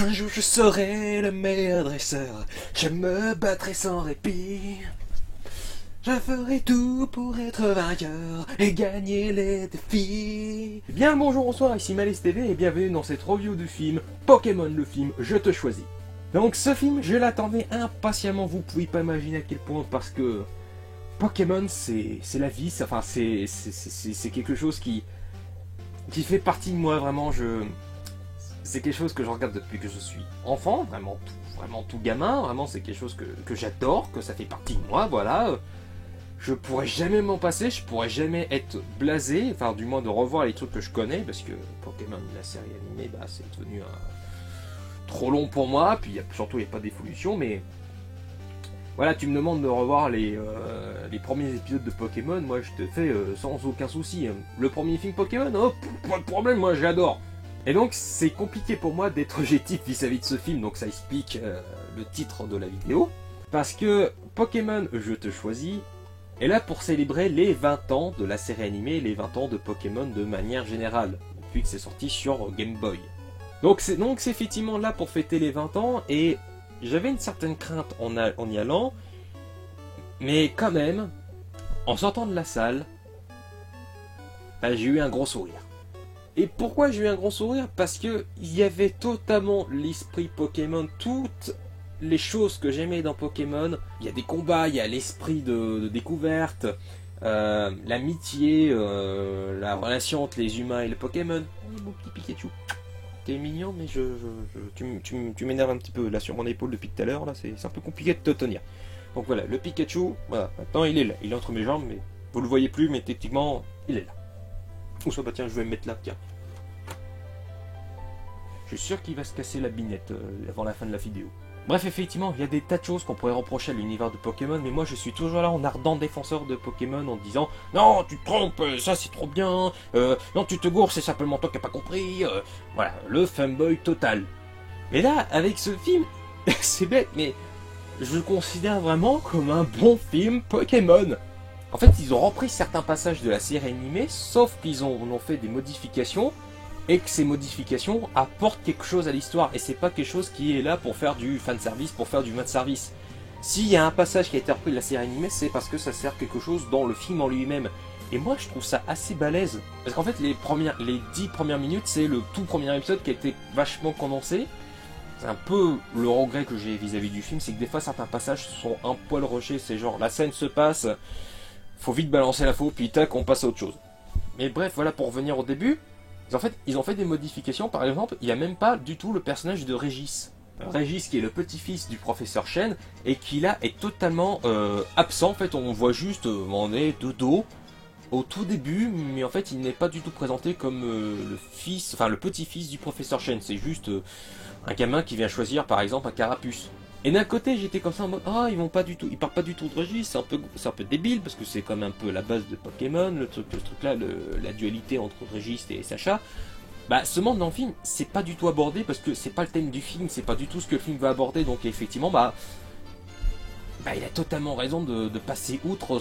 Un jour je serai le meilleur dresseur, je me battrai sans répit. Je ferai tout pour être vainqueur et gagner les défis. Bien le bonjour, bonsoir, ici Malice TV et bienvenue dans cette review du film Pokémon, le film Je te choisis. Donc ce film, je l'attendais impatiemment, vous pouvez pas imaginer à quel point, parce que Pokémon c'est la vie, enfin c'est quelque chose qui fait partie de moi, vraiment. C'est quelque chose que je regarde depuis que je suis enfant, vraiment tout gamin, vraiment c'est quelque chose que j'adore, que ça fait partie de moi, voilà. Je pourrais jamais m'en passer, je pourrais jamais être blasé, enfin du moins de revoir les trucs que je connais, parce que Pokémon, la série animée, bah, c'est devenu trop long pour moi, puis surtout il n'y a pas d'évolution, mais voilà, tu me demandes de revoir les premiers épisodes de Pokémon, moi je te fais sans aucun souci. Le premier film Pokémon, oh, pas de problème, moi j'adore. Et donc c'est compliqué pour moi d'être objectif vis-à-vis de ce film, donc ça explique le titre de la vidéo, parce que Pokémon Je te choisis est là pour célébrer les 20 ans de la série animée, les 20 ans de Pokémon de manière générale, depuis que c'est sorti sur Game Boy. Donc c'est effectivement là pour fêter les 20 ans, et j'avais une certaine crainte en y allant, mais quand même, en sortant de la salle, bah, j'ai eu un gros sourire. Et pourquoi j'ai eu un gros sourire? Parce que il y avait totalement l'esprit Pokémon, toutes les choses que j'aimais dans Pokémon. Il y a des combats, il y a l'esprit de découverte, l'amitié, la relation entre les humains et les Pokémon. Oh, mon petit Pikachu, t'es mignon, mais tu m'énerves un petit peu là sur mon épaule depuis tout à l'heure. Là, c'est un peu compliqué de te tenir. Donc voilà, le Pikachu, voilà, maintenant il est là, il est entre mes jambes, mais vous le voyez plus, mais techniquement, il est là. Ou soit, bah tiens, je vais me mettre là, tiens. Je suis sûr qu'il va se casser la binette avant la fin de la vidéo. Bref, effectivement, il y a des tas de choses qu'on pourrait reprocher à l'univers de Pokémon, mais moi je suis toujours là en ardent défenseur de Pokémon en disant « Non, tu te trompes, ça c'est trop bien, non tu te gourres, c'est simplement toi qui n'as pas compris, voilà, le fanboy total. » Mais là, avec ce film, c'est bête, mais je le considère vraiment comme un bon film Pokémon. En fait, ils ont repris certains passages de la série animée, sauf qu'ils en ont fait des modifications, et que ces modifications apportent quelque chose à l'histoire, et c'est pas quelque chose qui est là pour faire du fanservice, pour faire du mode service. S'il y a un passage qui a été repris de la série animée, c'est parce que ça sert quelque chose dans le film en lui-même. Et moi, je trouve ça assez balèze, parce qu'en fait, les 10 premières minutes, c'est le tout premier épisode qui a été vachement condensé. C'est un peu le regret que j'ai vis-à-vis du film, c'est que des fois, certains passages sont un poil rushés, c'est genre, la scène se passe, faut vite balancer la faux, puis tac, on passe à autre chose. Mais bref, voilà, pour revenir au début, ils ont fait des modifications. Par exemple, il n'y a même pas du tout le personnage de Régis. Régis qui est le petit-fils du professeur Chen, et qui là est totalement absent. En fait, on voit juste, on est de dos au tout début, mais en fait, il n'est pas du tout présenté comme le petit-fils du professeur Chen. C'est juste un gamin qui vient choisir, par exemple, un Carapuce. Et d'un côté, j'étais comme ça en mode ah, ils parlent pas du tout de Régis, c'est un peu débile parce que c'est comme un peu la base de Pokémon, le truc là, la dualité entre Régis et Sacha. Bah, ce monde dans le film, c'est pas du tout abordé parce que c'est pas le thème du film, c'est pas du tout ce que le film va aborder, donc effectivement, bah il a totalement raison de passer outre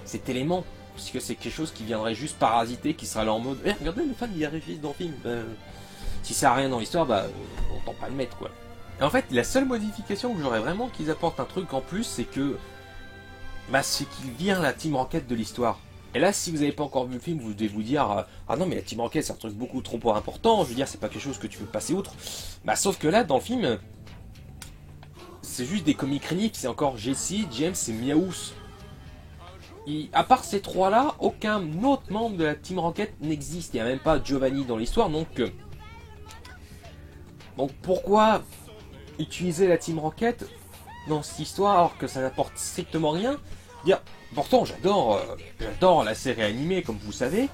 cet élément, parce que c'est quelque chose qui viendrait juste parasiter, qui sera là en mode regardez, le fan il y a Régis dans le film. Si ça a rien dans l'histoire, bah on tente pas le mettre quoi. Et en fait, la seule modification que j'aurais vraiment qu'ils apportent un truc en plus, c'est que c'est qu'il vient la Team Rocket de l'histoire. Et là, si vous n'avez pas encore vu le film, vous devez vous dire ah non, mais la Team Rocket c'est un truc beaucoup trop important, je veux dire, c'est pas quelque chose que tu peux passer outre. Sauf que là, dans le film, c'est juste des comic reliefs, c'est encore Jessie, James et Meowth. À part ces trois-là, aucun autre membre de la Team Rocket n'existe. Il n'y a même pas Giovanni dans l'histoire, donc pourquoi utiliser la Team Rocket dans cette histoire alors que ça n'apporte strictement rien? Pourtant j'adore la série animée, comme vous savez.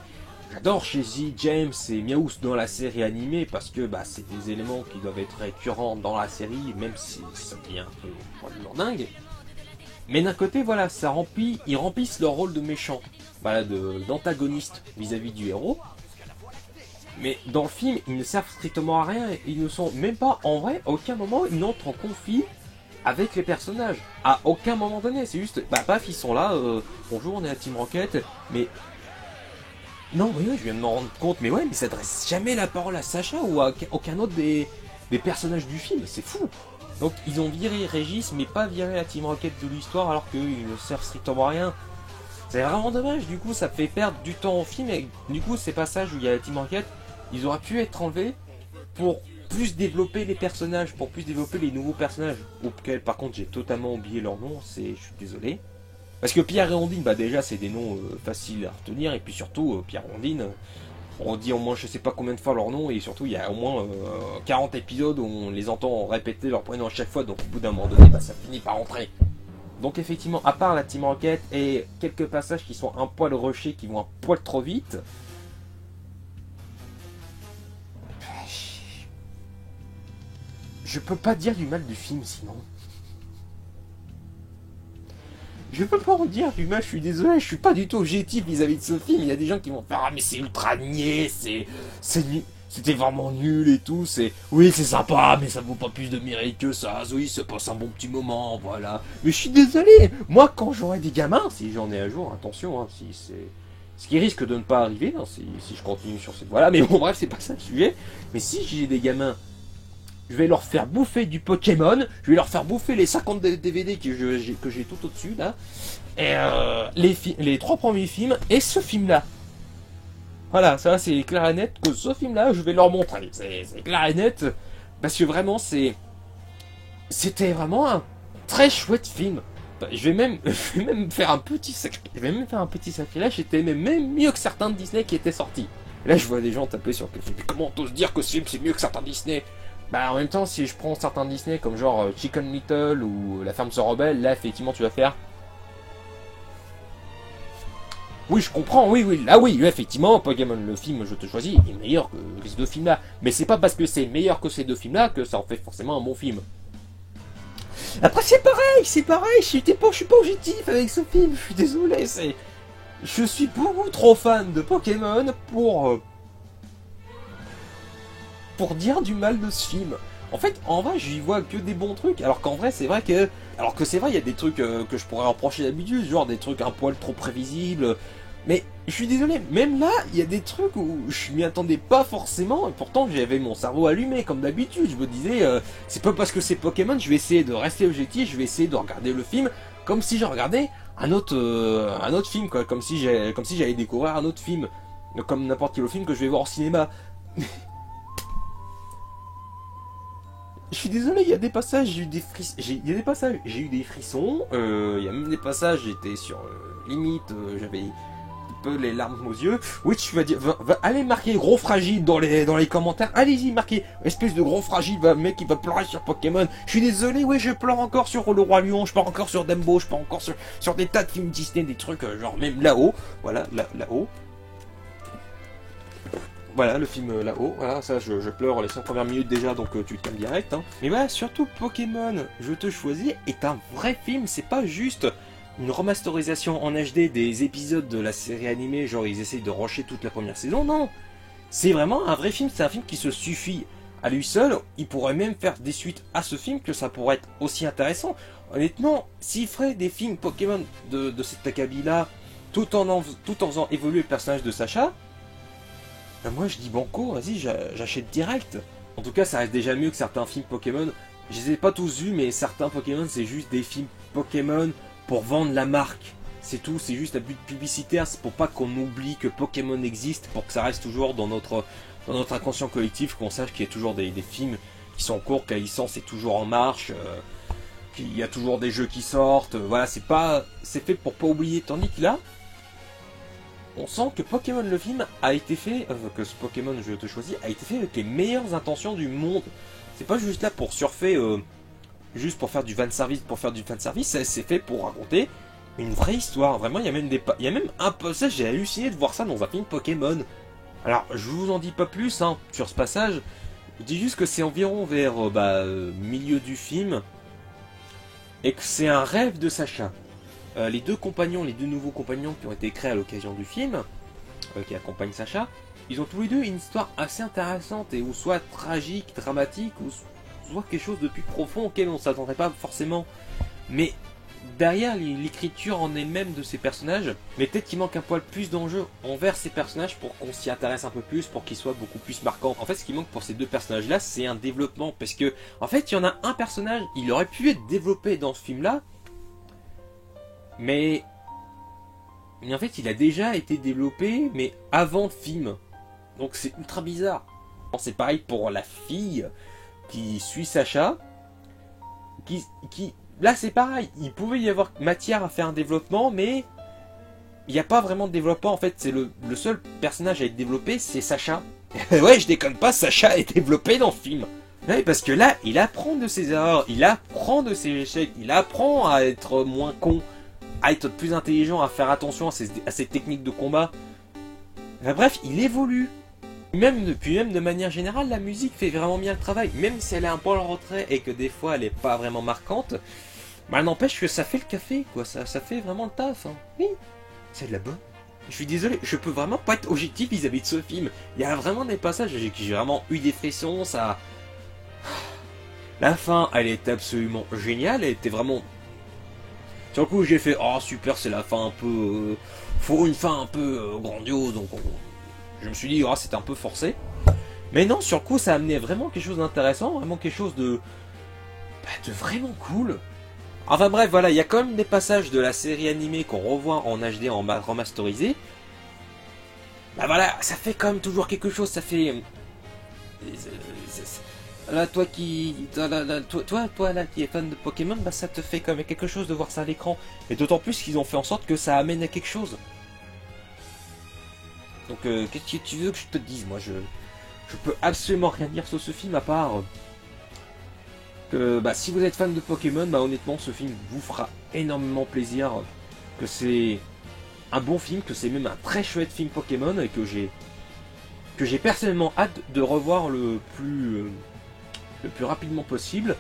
J'adore Jessie, James et Meowth dans la série animée parce que c'est des éléments qui doivent être récurrents dans la série, même si ça devient un peu dingue. Mais d'un côté, voilà, ils remplissent leur rôle de méchant, d'antagoniste vis-à-vis du héros. Mais dans le film, ils ne servent strictement à rien, ils ne sont même pas, en vrai, à aucun moment, ils n'entrent en conflit avec les personnages. À aucun moment donné, c'est juste, paf, ils sont là, bonjour, on est la Team Rocket, mais... Non, oui, je viens de m'en rendre compte, mais ouais, mais ça adresse jamais la parole à Sacha ou à aucun autre des des personnages du film, c'est fou. Donc ils ont viré Régis, mais pas viré la Team Rocket de l'histoire, alors qu'ils ne servent strictement à rien. C'est vraiment dommage, du coup ça fait perdre du temps au film, et du coup ces passages où il y a la Team Rocket, ils auraient pu être enlevés pour plus développer les personnages, pour plus développer les nouveaux personnages, auxquels par contre j'ai totalement oublié leur nom, je suis désolé. Parce que Pierre et Ondine, bah déjà c'est des noms faciles à retenir, et puis surtout Pierre et Ondine, on dit au moins je sais pas combien de fois leur nom, et surtout il y a au moins 40 épisodes où on les entend répéter leur prénom à chaque fois, donc au bout d'un moment donné, bah, ça finit par rentrer. Donc effectivement, à part la Team Rocket et quelques passages qui sont un poil rushés, qui vont un poil trop vite, je peux pas dire du mal du film sinon. Je peux pas en dire du mal, je suis désolé, je suis pas du tout objectif vis-à-vis de ce film. Il y a des gens qui vont faire ah mais c'est ultra niais, c'était vraiment nul et tout, oui c'est sympa mais ça vaut pas plus de mérite que ça, oui ça passe un bon petit moment, voilà. Mais je suis désolé, moi quand j'aurai des gamins, si j'en ai un jour, attention, hein, si c'est ce qui risque de ne pas arriver, hein, si je continue sur cette voie-là, mais bon bref c'est pas ça le sujet, mais si j'ai des gamins, je vais leur faire bouffer du Pokémon, je vais leur faire bouffer les 50 DVD que j'ai tout au-dessus là, et les 3 premiers films et ce film-là. Voilà, ça c'est clair et net que ce film-là, je vais leur montrer. C'est clair et net, parce que vraiment c'était vraiment un très chouette film. Je vais même faire un petit sacrilège, c'était même mieux que certains de Disney qui étaient sortis. Et là je vois des gens taper sur le film, comment t'oses dire que ce film c'est mieux que certains Disney? Bah en même temps, si je prends certains Disney comme genre Chicken Little ou La Ferme se rebelle, là effectivement tu vas faire... Oui, je comprends, oui, là oui, effectivement, Pokémon le film Je te choisis est meilleur que ces deux films-là. Mais c'est pas parce que c'est meilleur que ces deux films-là que ça en fait forcément un bon film. Après c'est pareil, je suis pas objectif avec ce film, je suis désolé, je suis beaucoup trop fan de Pokémon pour dire du mal de ce film. En fait, en vrai, j'y vois que des bons trucs, alors qu'en vrai, c'est vrai que... Alors que c'est vrai, il y a des trucs que je pourrais reprocher d'habitude, genre des trucs un poil trop prévisibles. Mais je suis désolé, même là, il y a des trucs où je m'y attendais pas forcément, et pourtant j'avais mon cerveau allumé, comme d'habitude. Je me disais, c'est pas parce que c'est Pokémon, je vais essayer de rester objectif, je vais essayer de regarder le film comme si je regardais un autre film, quoi, comme si j'allais découvrir un autre film, comme n'importe quel autre film que je vais voir au cinéma. Je suis désolé, il y a des passages, j'ai eu des frissons, il y a même des passages, j'étais sur limite, j'avais un peu les larmes aux yeux. Oui, tu vas dire, allez marquer gros fragile dans les commentaires, allez-y marquez, espèce de gros fragile, mec qui va pleurer sur Pokémon. Je suis désolé, ouais, je pleure encore sur Le Roi Lion, je pleure encore sur Dumbo, je pleure encore sur des tas de films Disney, des trucs genre même là-haut, voilà, là-haut. Voilà, le film là-haut, voilà, ça je pleure les 5 premières minutes déjà, donc tu te calmes direct. Hein. Mais voilà, surtout Pokémon, Je te choisis est un vrai film, c'est pas juste une remasterisation en HD des épisodes de la série animée, genre ils essayent de rusher toute la première saison, non. C'est vraiment un vrai film, c'est un film qui se suffit à lui seul, il pourrait même faire des suites à ce film, que ça pourrait être aussi intéressant. Honnêtement, s'il ferait des films Pokémon de cet acabit-là, tout en faisant évoluer le personnage de Sacha, moi je dis banco, vas-y j'achète direct. En tout cas ça reste déjà mieux que certains films Pokémon. Je les ai pas tous vus mais certains Pokémon c'est juste des films Pokémon pour vendre la marque. C'est tout, c'est juste un but publicitaire, c'est pour pas qu'on oublie que Pokémon existe, pour que ça reste toujours dans notre inconscient collectif, qu'on sache qu'il y a toujours des films qui sont en cours, que la licence est toujours en marche, qu'il y a toujours des jeux qui sortent, voilà, c'est fait pour pas oublier, tandis que là, on sent que Pokémon le film a été fait, que ce Pokémon Je te choisis a été fait avec les meilleures intentions du monde. C'est pas juste là pour surfer, juste pour faire du fanservice, c'est fait pour raconter une vraie histoire. Vraiment, il y a même un passage, j'ai halluciné de voir ça dans un film Pokémon. Alors, je vous en dis pas plus hein, sur ce passage, je dis juste que c'est environ vers milieu du film, et que c'est un rêve de Sacha. Les deux nouveaux compagnons qui ont été créés à l'occasion du film, qui accompagnent Sacha, ils ont tous les deux une histoire assez intéressante, et ou soit tragique, dramatique, ou soit quelque chose de plus profond auquel on ne s'attendrait pas forcément. Mais derrière l'écriture en elle-même de ces personnages, mais peut-être qu'il manque un poil plus d'enjeu envers ces personnages pour qu'on s'y intéresse un peu plus, pour qu'ils soient beaucoup plus marquants. En fait, ce qui manque pour ces deux personnages-là, c'est un développement, parce que, en fait, il y en a un personnage, il aurait pu être développé dans ce film-là, mais en fait, il a déjà été développé, mais avant le film. Donc c'est ultra bizarre. C'est pareil pour la fille qui suit Sacha, là c'est pareil, il pouvait y avoir matière à faire un développement, mais il n'y a pas vraiment de développement. En fait, c'est le seul personnage à être développé, c'est Sacha. Ouais, je déconne pas, Sacha est développé dans le film. Oui, parce que là, il apprend de ses erreurs, il apprend de ses échecs, il apprend à être moins con, à être plus intelligent, à faire attention à ses techniques de combat. Enfin, bref, il évolue. Même de manière générale, la musique fait vraiment bien le travail. Même si elle est un peu en retrait et que des fois elle est pas vraiment marquante, bah n'empêche que ça fait le café, quoi. Ça fait vraiment le taf. Hein. Oui, c'est de la bonne. Je suis désolé, je peux vraiment pas être objectif vis-à-vis de ce film. Il y a vraiment des passages, j'ai vraiment eu des frissons, ça... La fin, elle est absolument géniale, elle était vraiment... Sur le coup, j'ai fait, oh super, c'est la fin un peu... faut une fin un peu grandiose, donc je me suis dit, oh, c'était un peu forcé. Mais non, sur le coup, ça a amené vraiment quelque chose d'intéressant, vraiment quelque chose de vraiment cool. Enfin bref, voilà, il y a quand même des passages de la série animée qu'on revoit en HD, en remasterisé. Bah voilà, ça fait quand même toujours quelque chose, ça fait... Là, toi là, qui est fan de Pokémon, bah ça te fait quand même quelque chose de voir ça à l'écran. Et d'autant plus qu'ils ont fait en sorte que ça amène à quelque chose. Donc, qu'est-ce que tu veux que je te dise? Moi, je peux absolument rien dire sur ce film à part que bah, si vous êtes fan de Pokémon, bah honnêtement, ce film vous fera énormément plaisir. Que c'est un bon film, que c'est même un très chouette film Pokémon et que j'ai personnellement hâte de revoir le plus rapidement possible.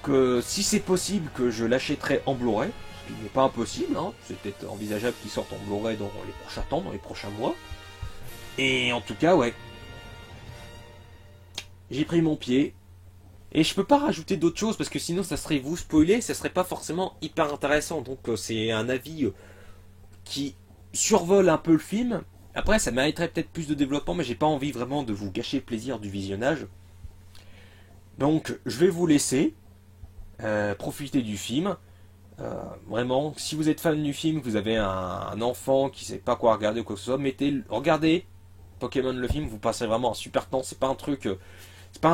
Que si c'est possible, que je l'achèterai en Blu-ray, ce qui n'est pas impossible. Hein. C'est peut-être envisageable qu'il sorte en Blu-ray dans les prochains temps, dans les prochains mois. Et en tout cas, ouais. J'ai pris mon pied. Et je peux pas rajouter d'autres choses parce que sinon ça serait vous spoiler, ça serait pas forcément hyper intéressant. Donc c'est un avis qui survole un peu le film. Après ça mériterait peut-être plus de développement, mais j'ai pas envie vraiment de vous gâcher le plaisir du visionnage. Donc je vais vous laisser profiter du film. Vraiment, si vous êtes fan du film, vous avez un enfant qui sait pas quoi regarder ou quoi que ce soit, regardez Pokémon le film, vous passerez vraiment un super temps. C'est pas un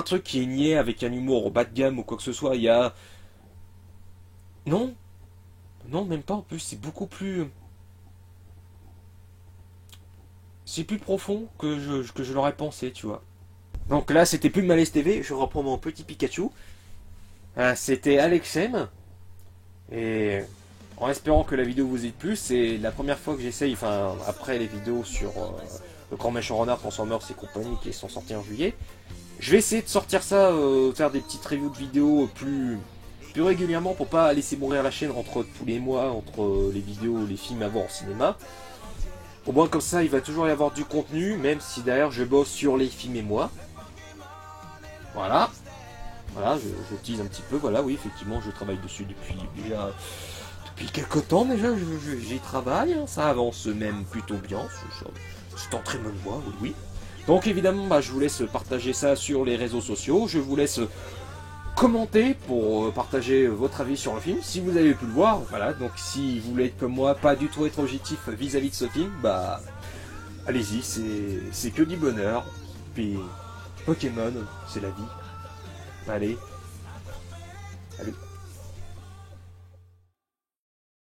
truc qui est niais avec un humour au bas de gamme ou quoi que ce soit. Il y a non, même pas en plus. C'est beaucoup plus, c'est plus profond que je l'aurais pensé, tu vois. Donc là, c'était plus Malaise TV. Je reprends mon petit Pikachu. C'était Alexem. Et en espérant que la vidéo vous ait plu, c'est la première fois que j'essaye, enfin après les vidéos sur le grand méchant renard, Transformers et compagnie qui sont sortis en juillet, je vais essayer de sortir ça, faire des petites reviews de vidéos plus régulièrement pour pas laisser mourir la chaîne entre tous les mois, entre les vidéos, les films à voir au cinéma. Au moins comme ça, il va toujours y avoir du contenu, même si d'ailleurs je bosse sur les films et moi. Voilà. Voilà, je tease un petit peu, voilà, oui, effectivement, je travaille dessus depuis quelques temps déjà, j'y travaille, hein, ça avance même plutôt bien, c'est en très bonne voie, oui, oui. Donc évidemment, bah, je vous laisse partager ça sur les réseaux sociaux, je vous laisse commenter pour partager votre avis sur le film, si vous avez pu le voir, voilà, donc si vous voulez être comme moi, pas du tout être objectif vis-à-vis de ce film, bah, allez-y, c'est que du bonheur, puis Pokémon, c'est la vie. Allez. Salut.